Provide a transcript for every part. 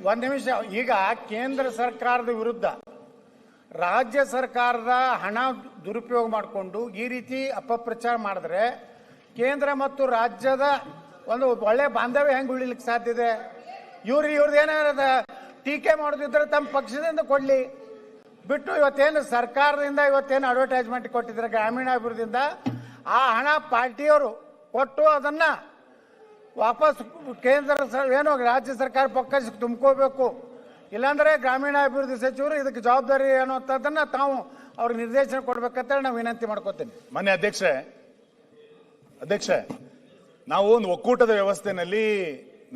ಒಂದು ನಿಮಿಷ. ಈಗ ಕೇಂದ್ರ ಸರ್ಕಾರದ ವಿರುದ್ಧ ರಾಜ್ಯ ಸರ್ಕಾರದ ಹಣ ದುರುಪಯೋಗ ಮಾಡಿಕೊಂಡು ಈ ರೀತಿ ಅಪಪ್ರಚಾರ ಮಾಡಿದ್ರೆ ಕೇಂದ್ರ ಮತ್ತು ರಾಜ್ಯದ ಒಂದು ಒಳ್ಳೆ ಬಾಂಧವ್ಯ ಹೆಂಗೆ ಉಳಿಲಿಕ್ಕೆ ಸಾಧ್ಯ ಇದೆ? ಇವ್ರದ್ದು ಏನಾರದ ಟೀಕೆ ಮಾಡೋದಿದ್ರೆ ತಮ್ಮ ಪಕ್ಷದಿಂದ ಕೊಡ್ಲಿ ಬಿಟ್ಟು, ಇವತ್ತೇನು ಸರ್ಕಾರದಿಂದ ಇವತ್ತೇನು ಅಡ್ವರ್ಟೈಸ್ಮೆಂಟ್ ಕೊಟ್ಟಿದ್ರೆ ಗ್ರಾಮೀಣಾಭಿವೃದ್ಧಿಯಿಂದ ಆ ಹಣ ಪಾರ್ಟಿಯವರು ಕೊಟ್ಟು ಅದನ್ನ ವಾಪಸ್ ಕೇಂದ್ರ ಏನು ರಾಜ್ಯ ಸರ್ಕಾರ ಪಕ್ಕಕ್ಕೆ ತುಂಬ್ಕೋಬೇಕು. ಇಲ್ಲಾಂದ್ರೆ ಗ್ರಾಮೀಣಾಭಿವೃದ್ಧಿ ಸಚಿವರು ಇದಕ್ಕೆ ಜವಾಬ್ದಾರಿ ಅನ್ನುವಂಥದ್ದನ್ನ ತಾವು ಅವ್ರಿಗೆ ನಿರ್ದೇಶನ ಕೊಡ್ಬೇಕಂತ ನಾವು ವಿನಂತಿ ಮಾಡ್ಕೋತೀನಿ. ಮಾನ್ಯ ಅಧ್ಯಕ್ಷೆ, ನಾವು ಒಂದು ಒಕ್ಕೂಟದ ವ್ಯವಸ್ಥೆನಲ್ಲಿ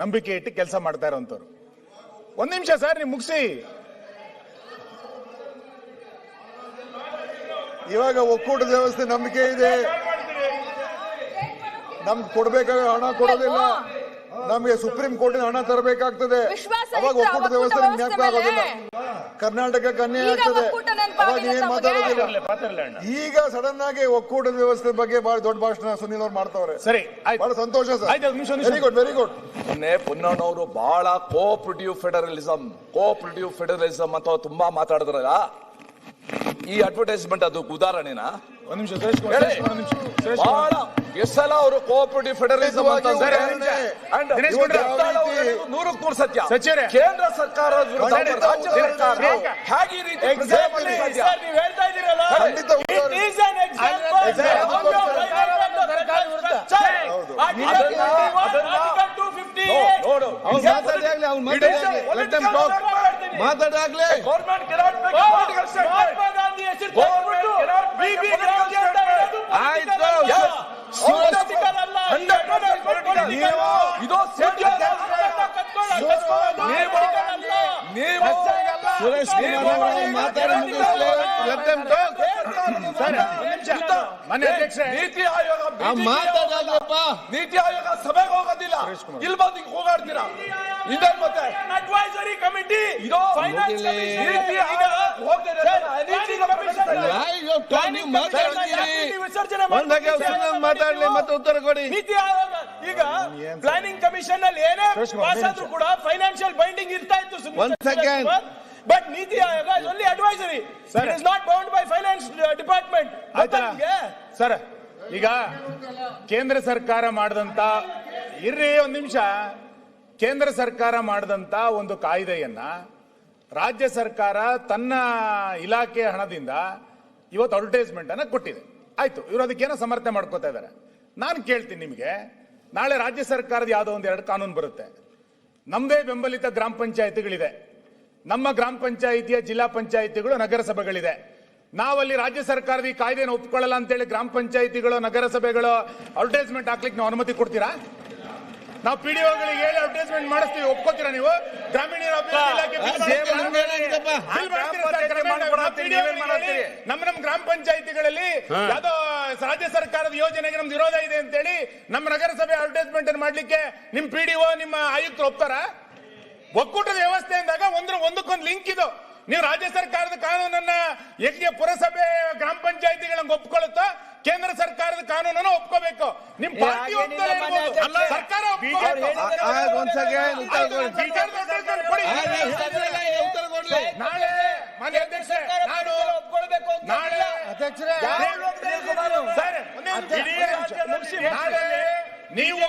ನಂಬಿಕೆ ಇಟ್ಟು ಕೆಲಸ ಮಾಡ್ತಾ ಇರೋಂಥವ್ರು. ಒಂದ್ ನಿಮಿಷ ಸರ್, ನೀವು ಮುಗಿಸಿ. ಇವಾಗ ಒಕ್ಕೂಟದ ವ್ಯವಸ್ಥೆ ನಂಬಿಕೆ ಇದೆ, ನಮ್ಗೆ ಕೊಡ್ಬೇಕಾಗ ಹಣ ಕೊಡೋದಿಲ್ಲ, ನಮಗೆ ಸುಪ್ರೀಂ ಕೋರ್ಟಿನ ಹಣ ತರಬೇಕಾಗ್ತದೆ. ಅವಾಗ ಒಕ್ಕೂಟದ ವ್ಯವಸ್ಥೆ ನಿಮ್ಗೆ ಜ್ಞಾಪಕ ಆಗೋದಿಲ್ಲ, ಕರ್ನಾಟಕಕ್ಕೆ ಅನ್ಯಾಯ ಆಗ್ತದೆ, ಅವಾಗ ಏನ್ ಮಾತಾಡೋದಿಲ್ಲ. ಈಗ ಸಡನ್ ಆಗಿ ಒಕ್ಕೂಟದ ವ್ಯವಸ್ಥೆ ಬಗ್ಗೆ ಬಹಳ ದೊಡ್ಡ ಭಾಷಣ ಸುನೀಲ್ ಅವ್ರು ಮಾಡ್ತಾವ್ರೆ. ಸರಿ, ಬಹಳ ಸಂತೋಷ sir, very good very good. ಮೊನ್ನೆ ಪುನ್ನಣ್ಣವರು ಬಹಳ ಕೋಆಪರೇಟಿವ್ ಫೆಡರಲಿಸಂ ಅಂತ ತುಂಬಾ ಮಾತಾಡಿದ್ರಲ್ಲ, ಈ ಅಡ್ವರ್ಟೈಸ್ಮೆಂಟ್ ಅದಕ್ಕೆ ಉದಾಹರಣೆನಾ? ಒಂದ್ ನಿಮಿಷ ಬಹಳ ಎಷ್ಟೆಲ್ಲ ಅವರು ಕೋಆಪರೇಟಿವ್ ಫೆಡರಲಿಸಂ ಅಂತ ನೂರಕ್ಕೆ ನೂರು ಸತ್ಯ. ಕೇಂದ್ರ ಸರ್ಕಾರ ರಾಜ್ಯ ಸರ್ಕಾರ ಹೇಗೆ ಈ ರೀತಿ ನೀವು ಹೇಳ್ತಾ ಇದ್ದೀರಲ್ಲ, ಮಾತಾಡಾಗ್ಲೇ ಸುರೇಶ್ ಕುಮಾರ್ ಮಾತಾಡಿ ನೀತಿ ಆಯೋಗ ಮಾತಾಡಪ್ಪ, ನೀತಿ ಆಯೋಗ ಸಭೆಗೆ ಹೋಗೋದಿಲ್ಲ, ಇಲ್ಲಿ ಬಂದು ಹೋಗಾಡ್ತೀರಾ? ಇದೇನ್ ಮತ್ತೆ ಅಡ್ವೈಸರಿ ಕಮಿಟಿ ಇದು ಮಾತಾಡ್ಲಿ ಮತ್ತೆ ಉತ್ತರ ಕೊಡಿ. ನೀತಿ ಆಯೋಗ ಈಗ ಪ್ಲಾನಿಂಗ್ ಕಮಿಷನ್ ಅಲ್ಲಿ ಏನೇ ಪಾಸ್ ಆದ್ರೂ ಕೂಡ ಫೈನಾನ್ಷಿಯಲ್ ಬೈಂಡಿಂಗ್ ಇರ್ತಾ ಇತ್ತು. But NITI Aayog is only advisory, it is not bound by finance department. Sir, ಈಗ ಕೇಂದ್ರ ಸರ್ಕಾರ ಮಾಡಿದಂತ ಒಂದ್ ನಿಮಿಷ, ಕೇಂದ್ರ ಸರ್ಕಾರ ಮಾಡಿದಂತ ಒಂದು ಕಾಯ್ದೆಯನ್ನ ರಾಜ್ಯ ಸರ್ಕಾರ ತನ್ನ ಇಲಾಖೆ ಹಣದಿಂದ ಇವತ್ತು ಅಡ್ವರ್ಟೈಸ್ಮೆಂಟ್ ಅನ್ನ ಕೊಟ್ಟಿದೆ. ಆಯ್ತು, ಇವರು ಅದಕ್ಕೇನೋ ಸಮರ್ಥನೆ ಮಾಡ್ಕೋತಾ ಇದ್ದಾರೆ. ನಾನು ಕೇಳ್ತೀನಿ ನಿಮಗೆ, ನಾಳೆ ರಾಜ್ಯ ಸರ್ಕಾರದ ಯಾವುದೋ ಒಂದೆರಡು ಕಾನೂನು ಬರುತ್ತೆ. ನಮ್ಮದೇ ಬೆಂಬಲಿತ ಗ್ರಾಮ ಪಂಚಾಯತಿಗಳಿದೆ, ನಮ್ಮ ಗ್ರಾಮ ಪಂಚಾಯಿತಿಯ ಜಿಲ್ಲಾ ಪಂಚಾಯಿತಿಗಳು ನಗರಸಭೆಗಳಿದೆ. ನಾವಲ್ಲಿ ರಾಜ್ಯ ಸರ್ಕಾರದ ಈ ಕಾಯ್ದೆನ ಒಪ್ಕೊಳ್ಳಲ್ಲ ಅಂತೇಳಿ ಗ್ರಾಮ ಪಂಚಾಯಿತಿಗಳು ನಗರಸಭೆಗಳು ಅಡ್ವರ್ಟೈಸ್ಮೆಂಟ್ ಹಾಕ್ಲಿಕ್ಕೆ ನಾವು ಅನುಮತಿ ಕೊಡ್ತೀರಾ? ನಾವು ಪಿಡಿಒಗಳಿಗೆ ಹೇಳಿ ಅಡ್ವರ್ಟೈಸ್ಮೆಂಟ್ ಮಾಡಿಸ್ತೀವಿ, ಒಪ್ಕೋತೀರಾ ನೀವು? ನಮ್ಮ ಗ್ರಾಮ ಪಂಚಾಯಿತಿಗಳಲ್ಲಿ ಯಾವ್ದೋ ರಾಜ್ಯ ಸರ್ಕಾರದ ಯೋಜನೆಗೆ ನಮ್ದು ವಿರೋಧ ಇದೆ ಅಂತೇಳಿ ನಮ್ಮ ನಗರಸಭೆ ಅಡ್ವರ್ಟೈಸ್ಮೆಂಟ್ ಮಾಡ್ಲಿಕ್ಕೆ ನಿಮ್ ಪಿಡಿಒ ನಿಮ್ಮ ಆಯುಕ್ತರು ಒಪ್ತಾರ? ಒಕ್ಕೂಟದ ವ್ಯವಸ್ಥೆ ಅಂದಾಗ ಒಂದಕ್ಕೊಂದು ಲಿಂಕ್ ಇದು. ನೀವು ರಾಜ್ಯ ಸರ್ಕಾರದ ಕಾನೂನನ್ನ ಯಜ್ಞ ಪುರಸಭೆ ಗ್ರಾಮ ಪಂಚಾಯಿತಿಗಳನ್ನ ಒಪ್ಕೊಳ್ಳುತ್ತಾ ಕೇಂದ್ರ ಸರ್ಕಾರದ ಕಾನೂನನ್ನು ಒಪ್ಕೋಬೇಕು. ನಿಮ್ ಪಾರ್ಟಿ ಸರ್ಕಾರ ನಾಳೆ ಮಾನ್ಯ ಅಧ್ಯಕ್ಷರೇ, ನೀವು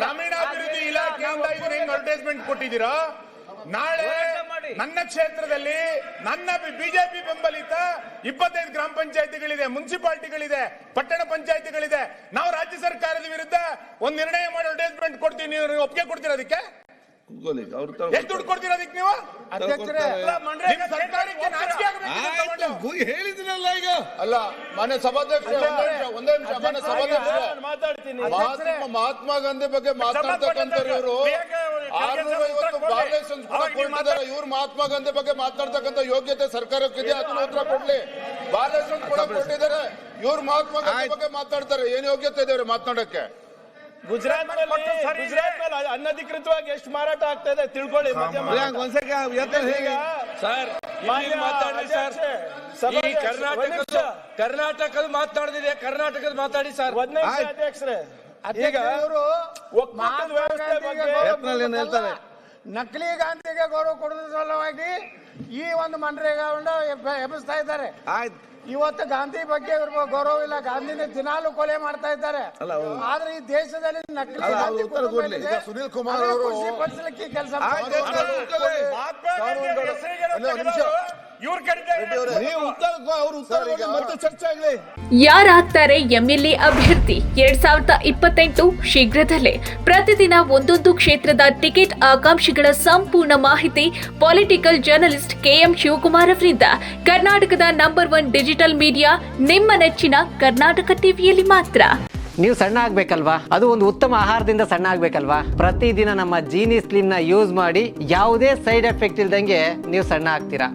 ಗ್ರಾಮೀಣಾಭಿವೃದ್ಧಿ ಇಲಾಖೆಯಿಂದ ಇದನ್ನ ಹೆಂಗ್ ಅಡ್ವರ್ಟೈಸ್ಮೆಂಟ್ ಕೊಟ್ಟಿದ್ದೀರಾ? ನಾಳೆ ನನ್ನ ಕ್ಷೇತ್ರದಲ್ಲಿ ನನ್ನ ಬಿಜೆಪಿ ಬೆಂಬಲಿತ 25 ಗ್ರಾಮ ಪಂಚಾಯತಿಗಳಿದೆ, ಮುನ್ಸಿಪಾಲಿಟಿಗಳಿದೆ, ಪಟ್ಟಣ ಪಂಚಾಯತಿಗಳಿದೆ. ನಾವು ರಾಜ್ಯ ಸರ್ಕಾರದ ವಿರುದ್ಧ ಒಂದು ನಿರ್ಣಯ ಮಾಡಿ ಅಡ್ವರ್ಟೈಸ್ಮೆಂಟ್ ಕೊಡ್ತೀವಿ, ನೀವು ಒಪ್ಪಿಗೆ ಕೊಡ್ತೀರಾ? ಅದಕ್ಕೆ ಎಷ್ಟು ದುಡ್ಡು ಕೊಡ್ತೀರಾ ಅದಕ್ಕೆ ನೀವು? ಹೇಳಿದ್ರಲ್ಲ ಈಗ. ಅಲ್ಲ ಮಾನ್ಯ ಸಭಾಧ್ಯಕ್ಷ, ಒಂದೇ ನಿಮಿಷ ಮಾನ್ಯ ಸಭಾಧ್ಯಕ್ಷ, ಮಹಾತ್ಮ ಗಾಂಧಿ ಬಗ್ಗೆ ಮಾತಾಡ್ತಕ್ಕಂಥವ್ರು ಇವರು 650 ವೈಲೇಷನ್ಸ್ ಕೂಡ ಕೊಟ್ಟಿದ್ದಾರೆ. ಇವ್ರು ಮಹಾತ್ಮ ಗಾಂಧಿ ಬಗ್ಗೆ ಮಾತಾಡ್ತಕ್ಕಂಥ ಯೋಗ್ಯತೆ ಸರ್ಕಾರಕ್ಕಿದೆ, ಅದನ್ನ ಉತ್ತರ ಕೊಡ್ಲಿ. ವೈಲೇಷನ್ಸ್ ಕೂಡ ಕೊಟ್ಟಿದ್ದಾರೆ, ಇವ್ರು ಮಹಾತ್ಮ ಗಾಂಧಿ ಬಗ್ಗೆ ಮಾತಾಡ್ತಾರೆ. ಏನ್ ಯೋಗ್ಯತೆ ಇದೆ ಮಾತನಾಡಕ್ಕೆ? ಗುಜರಾತ್ ಅನಧಿಕೃತವಾಗಿ ಎಷ್ಟು ಮಾರಾಟ ಆಗ್ತಾ ಇದೆ ತಿಳ್ಕೊಳ್ಳಿ. ಕರ್ನಾಟಕದ ಮಾತಾಡಿದ್ರೆ ಕರ್ನಾಟಕದ ಮಾತಾಡಿ ಸರ್. ಅಧ್ಯಕ್ಷರೇ, ಈಗ ಒಕ್ಕೂಟದ ವ್ಯವಸ್ಥೆ ಬಗ್ಗೆ ಹೇಳ್ತಾರೆ, ನಕಲಿ ಗಾಂಧಿಗೆ ಗೌರವ ಕೊಡೋದ್ರ ಸಲುವಾಗಿ ಈ ಒಂದು ಮನ್ರೇಗಾವನ್ನ ಎಬ್ಬಿಸ್ತಾ ಇದ್ದಾರೆ. ಇವತ್ತು ಗಾಂಧಿ ಬಗ್ಗೆ ಇವ್ರ ಗೌರವ ಇಲ್ಲ. ಗಾಂಧಿನ ದಿನಾಲು ಕೊಲೆ ಮಾಡ್ತಾ ಇದ್ದಾರೆ. ಆದ್ರೆ ಈ ದೇಶದಲ್ಲಿ ನಕಲಿ ಗಾಂಧಿ ಕುಟುಂಬ ಏನಿದೆ, ಸುನೀಲ್ ಕುಮಾರ್ ಅದನ್ನ ಅವರು ಖುಷಿಪಡಿಸಲಿಕ್ಕೆ ಈ ಕೆಲಸ ಯಾರಾಗ್ತಾರೆ ಎಂಎಲ್ಎ ಅಭ್ಯರ್ಥಿ 2028 ಶೀಘ್ರದಲ್ಲೇ. ಪ್ರತಿದಿನ ಒಂದೊಂದು ಕ್ಷೇತ್ರದ ಟಿಕೆಟ್ ಆಕಾಂಕ್ಷಿಗಳ ಸಂಪೂರ್ಣ ಮಾಹಿತಿ ಪೊಲಿಟಿಕಲ್ ಜರ್ನಲಿಸ್ಟ್ KM ಶಿವಕುಮಾರ್ ಅವರಿಂದ. ಕರ್ನಾಟಕದ ನಂಬರ್ 1 ಡಿಜಿಟಲ್ ಮೀಡಿಯಾ ನಿಮ್ಮ ನೆಚ್ಚಿನ ಕರ್ನಾಟಕ ಟಿವಿಯಲ್ಲಿ ಮಾತ್ರ. ನೀವು ಸಣ್ಣ ಆಗ್ಬೇಕಲ್ವಾ? ಅದು ಒಂದು ಉತ್ತಮ ಆಹಾರದಿಂದ ಸಣ್ಣ ಆಗ್ಬೇಕಲ್ವಾ? ಪ್ರತಿದಿನ ನಮ್ಮ ಜೀನಿ ಸ್ಲಿಮ್ ನ ಯೂಸ್ ಮಾಡಿ ಯಾವುದೇ ಸೈಡ್ ಎಫೆಕ್ಟ್ ಇಲ್ದಂಗೆ ನೀವು ಸಣ್ಣ ಆಗ್ತೀರಾ.